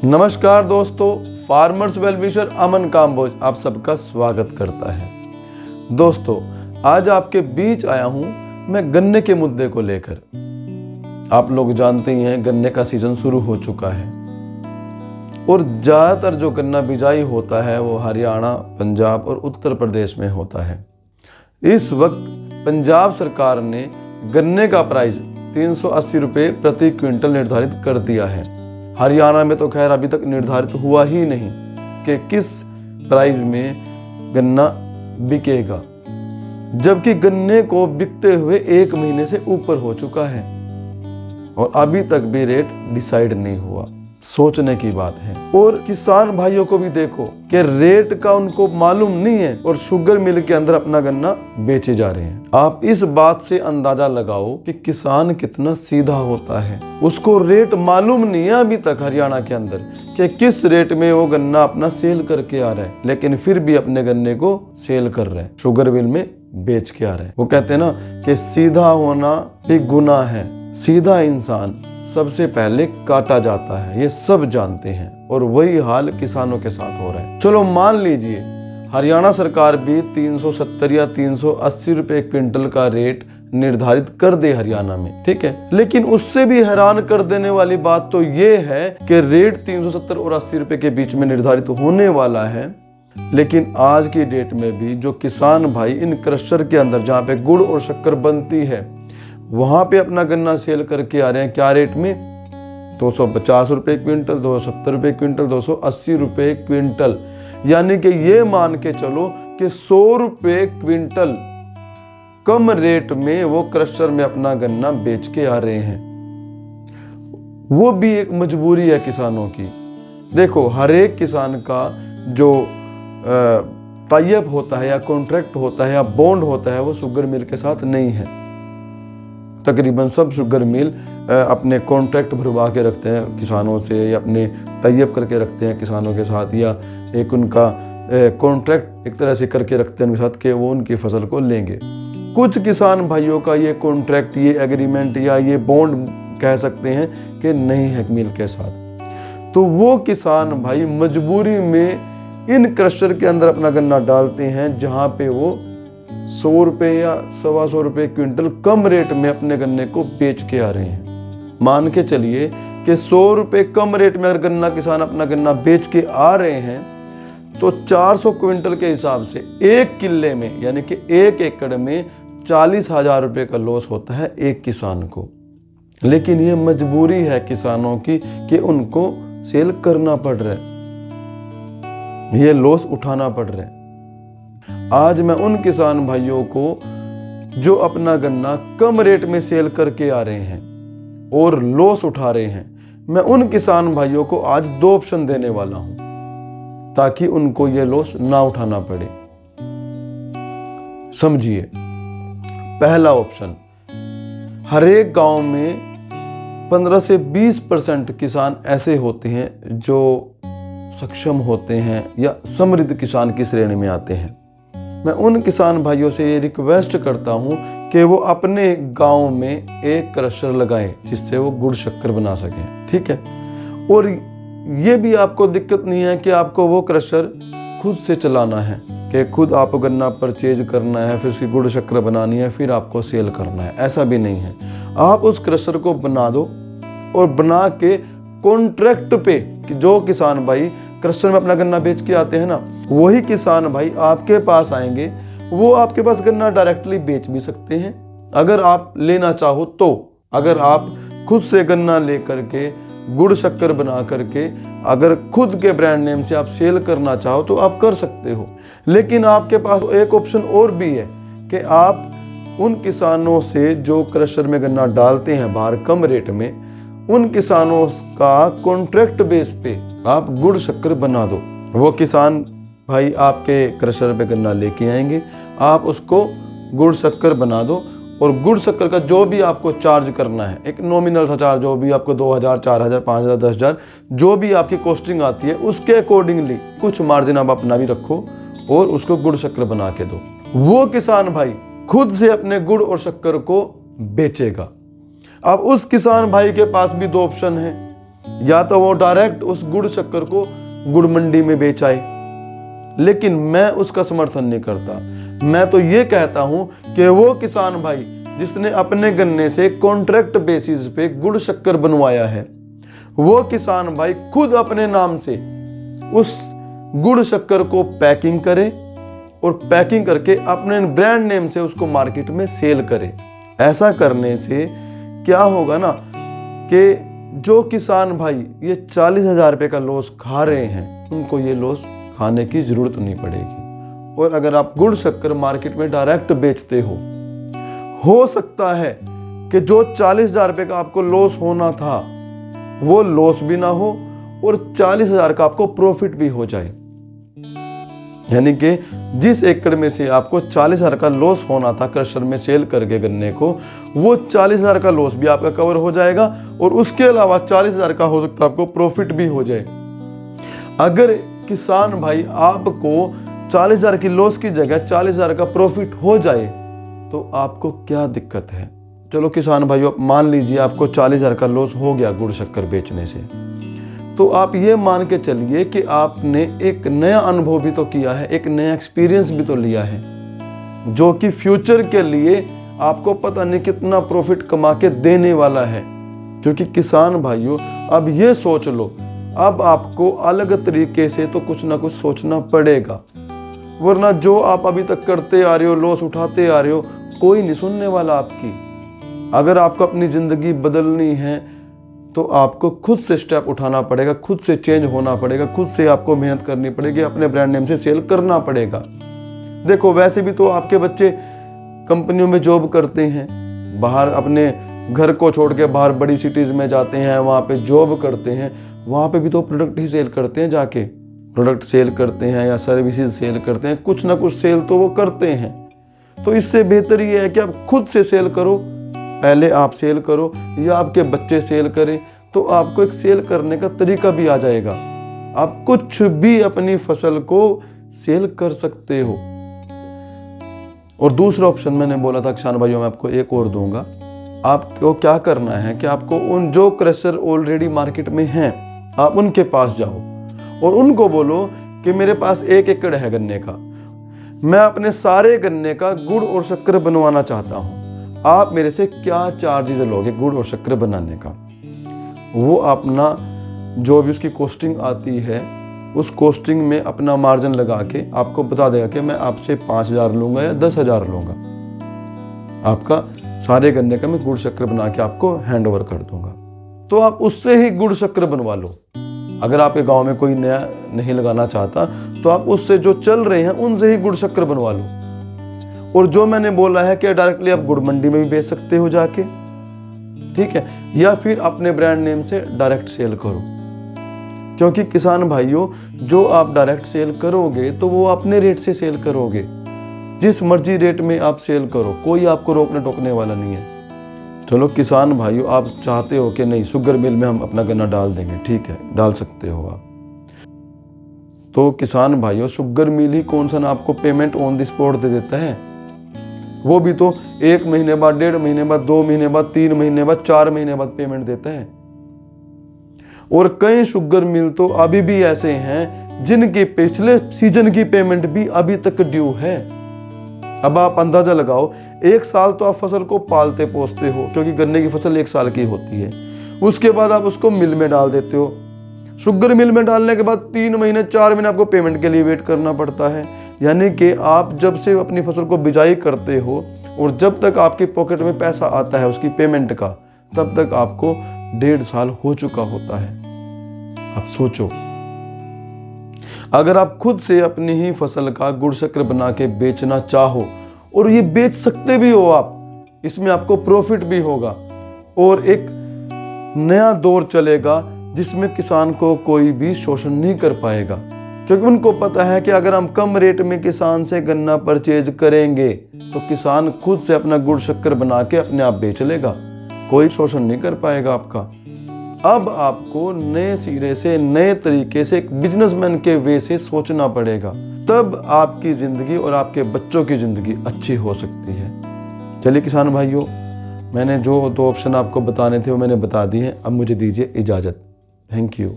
नमस्कार दोस्तों, farmers well-wisher अमन काम्बोज आप सबका स्वागत करता है। दोस्तों, आज आपके बीच आया हूं मैं गन्ने के मुद्दे को लेकर। आप लोग जानते ही हैं गन्ने का सीजन शुरू हो चुका है और ज़्यादातर जो गन्ना बिजाई होता है वो हरियाणा, पंजाब और उत्तर प्रदेश में होता है। इस वक्त पंजाब सरकार ने गन्ने का प्राइस 380 रुपये प्रति क्विंटल निर्धारित कर दिया है। हरियाणा में तो खैर अभी तक निर्धारित हुआ ही नहीं कि किस प्राइस में गन्ना बिकेगा, जबकि गन्ने को बिकते हुए 1 महीने से ऊपर हो चुका है और अभी तक भी रेट डिसाइड नहीं हुआ। सोचने की बात है। और किसान भाइयों को भी देखो कि रेट का उनको मालूम नहीं है और शुगर मिल के अंदर अपना गन्ना बेचे जा रहे हैं। आप इस बात से अंदाजा लगाओ कि किसान कितना सीधा होता है। उसको रेट मालूम नहीं है अभी तक हरियाणा के अंदर कि किस रेट में वो गन्ना अपना सेल करके आ रहा है, लेकिन फिर भी अपने गन्ने को सेल कर रहे हैं, शुगर मिल में बेच के आ रहे हैं। वो कहते हैं ना कि सीधा होना भी गुनाह है। सीधा इंसान सबसे पहले काटा जाता है, ये सब जानते हैं और वही हाल किसानों के साथ हो रहा है। चलो मान लीजिए हरियाणा सरकार भी 370 या 380 रुपए क्विंटल का रेट निर्धारित कर दे हरियाणा में, ठीक है, लेकिन उससे भी हैरान कर देने वाली बात तो ये है कि रेट 370 और 80 रुपए के बीच में निर्धारित होने वाला है, लेकिन आज की डेट में भी जो किसान भाई इन क्रशर के अंदर जहाँ पे गुड़ और शक्कर बनती है वहां पे अपना गन्ना सेल करके आ रहे हैं क्या रेट में? 250 रुपए क्विंटल, 270 रुपए क्विंटल, 280 रुपए क्विंटल। यानी कि ये मान के चलो कि 100 रुपए क्विंटल कम रेट में वो क्रशर में अपना गन्ना बेच के आ रहे हैं। वो भी एक मजबूरी है किसानों की। देखो, हर एक किसान का जो टाई अप होता है या कॉन्ट्रैक्ट होता है या बॉन्ड होता है वो शुगर मिल के साथ नहीं है। तकरीबन सब शुगर मिल अपने कॉन्ट्रैक्ट भरवा के रखते हैं किसानों से या अपने टाई अप करके रखते हैं किसानों के साथ, या एक उनका कॉन्ट्रैक्ट एक तरह से करके रखते हैं उनके साथ कि वो उनकी फसल को लेंगे। कुछ किसान भाइयों का ये कॉन्ट्रैक्ट, ये एग्रीमेंट या ये बॉन्ड कह सकते हैं कि नहीं है मिल के साथ, तो वो किसान भाई मजबूरी में इन क्रशर के अंदर अपना गन्ना डालते हैं जहाँ पे वो 100 रुपये या 125 रुपये क्विंटल कम रेट में अपने गन्ने को बेच के आ रहे हैं। मान के चलिए कि 100 रुपये कम रेट में अगर गन्ना किसान अपना गन्ना बेच के आ रहे हैं तो 400 क्विंटल के हिसाब से 1 किल्ले में यानी कि 1 एकड़ में 40,000 रुपये का लॉस होता है एक किसान को। लेकिन ये मजबूरी है किसानों की कि उनको सेल करना पड़ रहा है, ये लॉस उठाना पड़ रहा है। आज मैं उन किसान भाइयों को जो अपना गन्ना कम रेट में सेल करके आ रहे हैं और लॉस उठा रहे हैं, मैं उन किसान भाइयों को आज 2 ऑप्शन देने वाला हूं ताकि उनको ये लॉस ना उठाना पड़े। समझिए, पहला ऑप्शन, हर एक गांव में 15 से 20% किसान ऐसे होते हैं जो सक्षम होते हैं या समृद्ध किसान की श्रेणी में आते हैं। मैं उन किसान भाइयों से ये रिक्वेस्ट करता हूं कि वो अपने गांव में एक क्रशर लगाएं जिससे वो गुड़ शक्कर बना सकें, ठीक है। और ये भी आपको दिक्कत नहीं है कि आपको वो क्रशर खुद से चलाना है, कि खुद आपको गन्ना परचेज करना है, फिर उसकी गुड़ शक्कर बनानी है, फिर आपको सेल करना है, ऐसा भी नहीं है। आप उस क्रशर को बना दो और बना के कॉन्ट्रैक्ट पे कि जो किसान भाई क्रशर में अपना गन्ना बेच के आते हैं ना, वही किसान भाई आपके पास आएंगे, वो आपके पास गन्ना डायरेक्टली बेच भी सकते हैं अगर आप लेना चाहो तो। अगर आप खुद से गन्ना लेकर के गुड़ शक्कर बना करके अगर खुद के ब्रांड नेम से आप सेल करना चाहो तो आप कर सकते हो। लेकिन आपके पास एक ऑप्शन और भी है कि आप उन किसानों से जो क्रशर में गन्ना डालते हैं बाहर कम रेट में, उन किसानों का कॉन्ट्रैक्ट बेस पे आप गुड़ शक्कर बना दो। वो किसान भाई आपके क्रशर पे गन्ना लेके आएंगे, आप उसको गुड़ शक्कर बना दो और गुड़ शक्कर का जो भी आपको चार्ज करना है, एक नॉमिनल सा चार्ज, जो भी आपको 2,000, 4,000, 5,000, 10,000 जो भी आपकी कॉस्टिंग आती है उसके अकॉर्डिंगली कुछ मार्जिन आप अपना भी रखो और उसको गुड़ शक्कर बना के दो। वो किसान भाई खुद से अपने गुड़ और शक्कर को बेचेगा। अब उस किसान भाई के पास भी 2 ऑप्शन है या तो वो डायरेक्ट उस गुड़ शक्कर को गुड़ मंडी में बेच आए, लेकिन मैं उसका समर्थन नहीं करता। मैं तो ये कहता हूं कि वो किसान भाई जिसने अपने गन्ने से कॉन्ट्रैक्ट बेसिस पे गुड़ शक्कर बनवाया है, वो किसान भाई खुद अपने नाम से उस गुड़ शक्कर को पैकिंग करे और पैकिंग करके अपने ब्रांड नेम से उसको मार्केट में सेल करे। ऐसा करने से क्या होगा ना कि जो किसान भाई ये 40,000 रुपये का लॉस खा रहे हैं, उनको ये लॉस खाने की जरूरत नहीं पड़ेगी। और अगर आप गुड़ शक्कर मार्केट में डायरेक्ट बेचते हो सकता है कि जो 40,000 रुपये का आपको लॉस होना था वो लॉस भी ना हो और 40,000 का आपको प्रॉफिट भी हो जाए। यानी कि जिस एकड़ में से आपको 40,000 का लॉस होना था क्रशर में सेल करके गन्ने को, वो 40,000 का लॉस भी आपका कवर हो जाएगा और उसके अलावा 40,000 का हो सकता है आपको प्रॉफिट भी हो जाए। अगर किसान भाई आपको 40,000 की लॉस की जगह 40,000 का प्रॉफिट हो जाए तो आपको क्या दिक्कत है। चलो किसान भाइयों, मान लीजिए आपको 40,000 का लॉस हो गया गुड़ शक्कर बेचने से, तो आप ये मान के चलिए कि आपने एक नया अनुभव भी तो किया है, एक नया एक्सपीरियंस भी तो लिया है, जो कि फ्यूचर के लिए आपको पता नहीं कितना प्रॉफिट कमा के देने वाला है। क्योंकि किसान भाइयों, अब ये सोच लो, अब आपको अलग तरीके से तो कुछ ना कुछ सोचना पड़ेगा, वरना जो आप अभी तक करते आ रहे हो, लॉस उठाते आ रहे हो, कोई नहीं सुनने वाला आपकी। अगर आपको अपनी ज़िंदगी बदलनी है तो आपको खुद से स्टेप उठाना पड़ेगा, खुद से चेंज होना पड़ेगा, खुद से आपको मेहनत करनी पड़ेगी, अपने ब्रांड नेम से सेल करना पड़ेगा। देखो, वैसे भी तो आपके बच्चे कंपनियों में जॉब करते हैं, बाहर अपने घर को छोड़ के बाहर बड़ी सिटीज़ में जाते हैं, वहाँ पे जॉब करते हैं, वहाँ पे भी तो प्रोडक्ट ही सेल करते हैं, जाके प्रोडक्ट सेल करते हैं या सर्विसेज सेल करते हैं, कुछ ना कुछ सेल तो वो करते हैं। तो इससे बेहतर ये है कि आप खुद से सेल करो, पहले आप सेल करो या आपके बच्चे सेल करें, तो आपको एक सेल करने का तरीका भी आ जाएगा। आप कुछ भी अपनी फसल को सेल कर सकते हो। और दूसरा ऑप्शन मैंने बोला था किसान भाइयों, मैं आपको एक और दूंगा। आपको क्या करना है कि आपको उन जो क्रशर ऑलरेडी मार्केट में हैं, आप उनके पास जाओ और उनको बोलो कि मेरे पास 1 एकड़ है गन्ने का, मैं अपने सारे गन्ने का गुड़ और शक्कर बनवाना चाहता हूँ, आप मेरे से क्या चार्जेस लोगे गुड़ और शक्कर बनाने का। वो अपना जो भी उसकी कॉस्टिंग आती है, उस कॉस्टिंग में अपना मार्जिन लगा के आपको बता देगा कि मैं आपसे 5,000 लूँगा या 10,000 लूँगा, आपका सारे गन्ने का मैं गुड़ शक्कर बना के आपको हैंड ओवर कर दूँगा। तो आप उससे ही गुड़ शक्कर बनवा लो। अगर आपके गांव में कोई नया नहीं लगाना चाहता तो आप उससे जो चल रहे हैं उनसे ही गुड़ शक्कर बनवा लो। और जो मैंने बोला है कि डायरेक्टली आप गुड़ मंडी में भी बेच सकते हो जाके, ठीक है, या फिर अपने ब्रांड नेम से डायरेक्ट सेल करो। क्योंकि किसान भाइयों, जो आप डायरेक्ट सेल करोगे तो वो अपने रेट से सेल करोगे, जिस मर्जी रेट में आप सेल करो, कोई आपको रोकने टोकने वाला नहीं है। चलो किसान भाइयों, आप चाहते हो कि नहीं शुगर मिल में हम अपना गन्ना डाल देंगे, ठीक है, डाल सकते हो आप। तो किसान भाइयों, शुगर मिल ही कौन सा ना आपको पेमेंट ऑन द स्पॉट दे देता है, वो भी तो 1 महीने बाद, 1.5 महीने बाद, 2 महीने बाद, 3 महीने बाद, 4 महीने बाद पेमेंट देता है। और कई शुगर मिल तो अभी भी ऐसे हैं जिनकी पिछले सीजन की पेमेंट भी अभी तक ड्यू है। अब आप अंदाजा लगाओ, 1 साल तो आप फसल को पालते पोसते हो, क्योंकि गन्ने की फसल 1 साल की होती है। उसके बाद आप उसको मिल में डाल देते हो। शुगर मिल में डालने के बाद 3 महीने 4 महीने आपको पेमेंट के लिए वेट करना पड़ता है। यानी कि आप जब से अपनी फसल को बिजाई करते हो और जब तक आपकी पॉकेट में पैसा आता है उसकी पेमेंट का, तब तक आपको 1.5 साल हो चुका होता है। आप सोचो, अगर आप खुद से अपनी ही फसल का गुड़ शक्कर बना के बेचना चाहो, और ये बेच सकते भी हो आप, इसमें आपको प्रॉफिट भी होगा और एक नया दौर चलेगा जिसमें किसान को कोई भी शोषण नहीं कर पाएगा। क्योंकि उनको पता है कि अगर हम कम रेट में किसान से गन्ना परचेज करेंगे तो किसान खुद से अपना गुड़ शक्कर बना के अपने आप बेच लेगा, कोई शोषण नहीं कर पाएगा आपका। अब आपको नए सिरे से, नए तरीके से, एक बिजनेसमैन के वे से सोचना पड़ेगा, तब आपकी जिंदगी और आपके बच्चों की जिंदगी अच्छी हो सकती है। चलिए किसान भाइयों, मैंने जो 2 ऑप्शन आपको बताने थे वो मैंने बता दिए हैं। अब मुझे दीजिए इजाजत। Thank you.